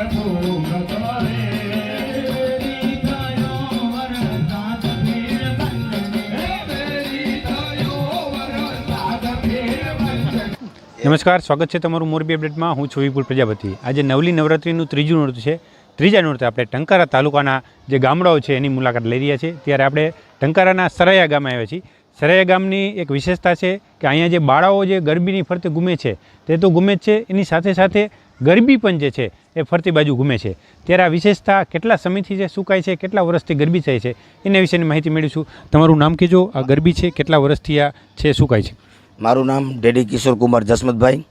નમસ્કાર, સ્વાગત છે તમારું મોરબી અપડેટમાં. હું છું વિપુલ પ્રજાપતિ. આજે નવલી નવરાત્રિનું ત્રીજું નોરતું છે. ત્રીજા નોરતે આપણે ટંકારા તાલુકાના જે ગામડાઓ છે એની મુલાકાત લઈ રહ્યા છીએ. ત્યારે આપણે ટંકારાના સરૈયા ગામે આવ્યા છીએ. સરૈયા ગામની એક વિશેષતા છે કે અહીંયા જે બાળાઓ જે ગરબીની ફરતે ઘૂમે છે તે તો ઘૂમે જ છે, એની સાથે સાથે ગરબી પણ જે છે એ ફરતી બાજુ ઘૂમે છે. ત્યારે આ વિશેષતા કેટલા સમયથી છે, શું કાંઈ છે, કેટલા વર્ષથી ગરબી થાય છે એના વિશેની માહિતી મેળવીશું. તમારું નામ કહેજો, આ ગરબી છે કેટલા વર્ષથી આ છે, શું કાંઈ છે? મારું નામ ડેડી કિશોર કુમાર જસમતભાઈ.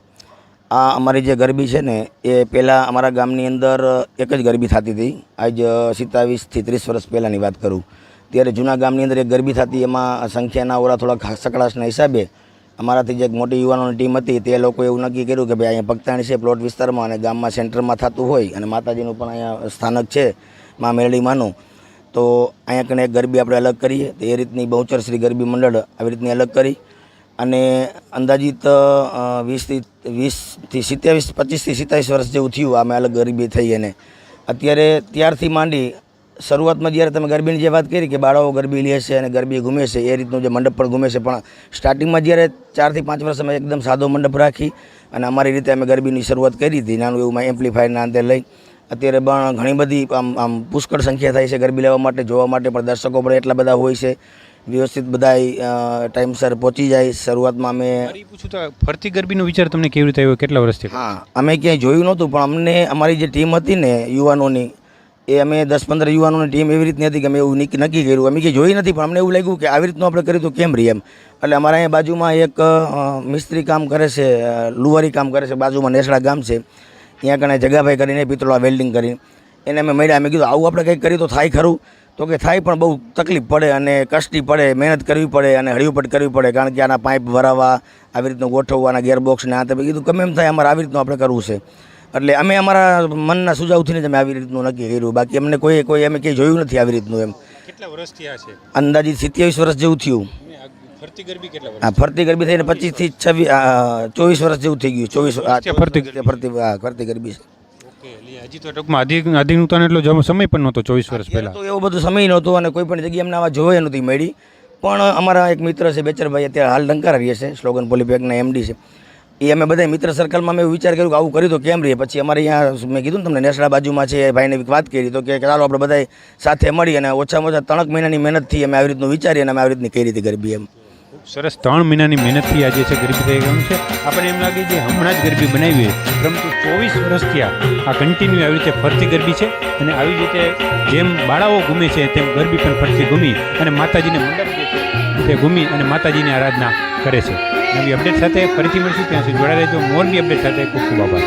આ અમારી જે ગરબી છે ને એ પહેલાં અમારા ગામની અંદર એક જ ગરબી થતી હતી. આજ 27 થી 30 વર્ષ પહેલાંની વાત કરું ત્યારે જૂના ગામની અંદર એક ગરબી થતી. એમાં સંખ્યાના ઓરા થોડા સકળાશના હિસાબે અમારાથી જે એક મોટી યુવાનોની ટીમ હતી તે લોકોએ એવું નક્કી કર્યું કે ભાઈ અહીંયા પગતાણી છે પ્લોટ વિસ્તારમાં અને ગામમાં સેન્ટરમાં થતું હોય અને માતાજીનું પણ અહીંયા સ્થાનક છે મા મેરડી માનું, તો અહીંયા કને એક ગરબી આપણે અલગ કરીએ. તો એ રીતની બહુચર શ્રી ગરબી મંડળ આવી રીતની અલગ કરી અને અંદાજિત 20 થી 27 વર્ષ જેવું થયું અમે અલગ ગરબી થઈ. અને અત્યારે ત્યારથી માંડી શરૂઆતમાં જ્યારે તમે ગરબીની જે વાત કરી કે બાળાઓ ગરબી લે છે અને ગરબી ઘૂમે છે એ રીતનું જે મંડપ પણ ઘૂમે છે, પણ સ્ટાર્ટિંગમાં જ્યારે 4 થી 5 વર્ષ અમે એકદમ સાદો મંડપ રાખી અને અમારી રીતે અમે ગરબીની શરૂઆત કરી હતી, નાનું એવું એમ્પ્લીફાયરના અંતે લઈ. અત્યારે પણ ઘણી બધી આમ પુષ્કળ સંખ્યા થાય છે ગરબી લેવા માટે, જોવા માટે પણ દર્શકો પણ એટલા બધા હોય છે. વ્યવસ્થિત બધા ટાઈમસર પહોંચી જાય. શરૂઆતમાં અમે પૂછું તો ફરતી ગરબીનો વિચાર તમને કેવી રીતે આવ્યો, કેટલા વર્ષથી? હા, અમે ક્યાંય જોયું નહોતું, પણ અમને અમારી જે ટીમ હતી ને યુવાનોની, એ અમે 10-15 યુવાનોની ટીમ એવી રીતની હતી કે અમે એવું નક્કી કર્યું. અમે કંઈ જોઈ નથી, પણ અમને એવું લાગ્યું કે આવી રીતનું આપણે કર્યું તો કેમ રહીએ એમ. એટલે અમારા અહીંયા બાજુમાં એક મિસ્ત્રી કામ કરે છે, લુવારી કામ કરે છે, બાજુમાં નેસડા ગામ છે, ત્યાં કણે જગાભાઈ કરીને પિત્તળા વેલ્ડિંગ કરીને એને અમે મળ્યા. અમે કીધું આવું આપણે કંઈક કરીએ તો થાય ખરું? તો કે થાય, પણ બહુ તકલીફ પડે અને કષ્ટી પડે, મહેનત કરવી પડે અને હળીપટ કરવી પડે, કારણ કે આના પાઇપ ભરાવવા, આવી રીતનું ગોઠવવાના ગેરબોક્સને આ તમે કીધું ગમે એમ થાય અમારે આવી રીતનું આપણે કરવું છે. એટલે અમે અમારા મનના સુઝાવથી જ અમે આવી રીતનું નક્કી કર્યું. બાકી અમને કોઈ અમે કંઈ જોયું નથી આવી રીતનું એમ. કેટલા વર્ષથી આ છે? અંદાજિત 27 વર્ષ જેવું થયું. ફરતી ગરબી કેટલા વર્ષ? હા, ફરતી ગરબી થઈને 25 થી 24 વર્ષ જેવું થઈ ગયું. 24 ફરતી ગરબી છે. હજી તો ટૂંકમાં આધુનિકતાનો એટલો સમય પણ નહોતો 24 વર્ષ પહેલાં. તો એવો બધો સમય નહોતો અને કોઈ પણ જગ્યાએ અમને આવા જોવા નહોતી મળી. પણ અમારા એક મિત્ર છે બેચરભાઈ, અત્યારે હાલ ટંકારા રહીએ છે, સ્લોગન પોલીપેકના એમડી છે. એ અમે બધા મિત્ર સર્કલમાં મેં વિચાર કર્યો કે આવું કર્યું તો કેમ રહીએ. પછી અમારે અહીંયા મેં કીધું ને તમને નેસડા બાજુમાં છે, ભાઈને વાત કરી તો કે ચાલો આપણે બધા સાથે મળી અને ઓછામાં ઓછા 3 મહિનાની મહેનતથી અમે આવી રીતનું વિચારીએ અને અમે આવી રીતની કઈ રીતે ગરબી એમ. સરસ, 3 મહિનાની મહેનતથી આજે છે ગરબી થઈ ગયું છે. આપણે એમ લાગે છે હમણાં જ ગરબી બનાવી હોય, પરંતુ 24 વર્ષથી આ કન્ટિન્યુ આવી રીતે ફરતી ગરબી છે. અને આવી રીતે જેમ બાળાઓ ઘૂમે છે તેમ ગરબી પણ ફરતી ઘૂમી અને માતાજીને મંડપ જે છે તે ઘૂમી અને માતાજીની આરાધના કરે છે. નવી અપડેટ સાથે ફરીથી મળશું, ત્યાં સુધી જોડાઈ રહેજો. મોરબી અપડેટ સાથે ખૂબ ખૂબ આભાર.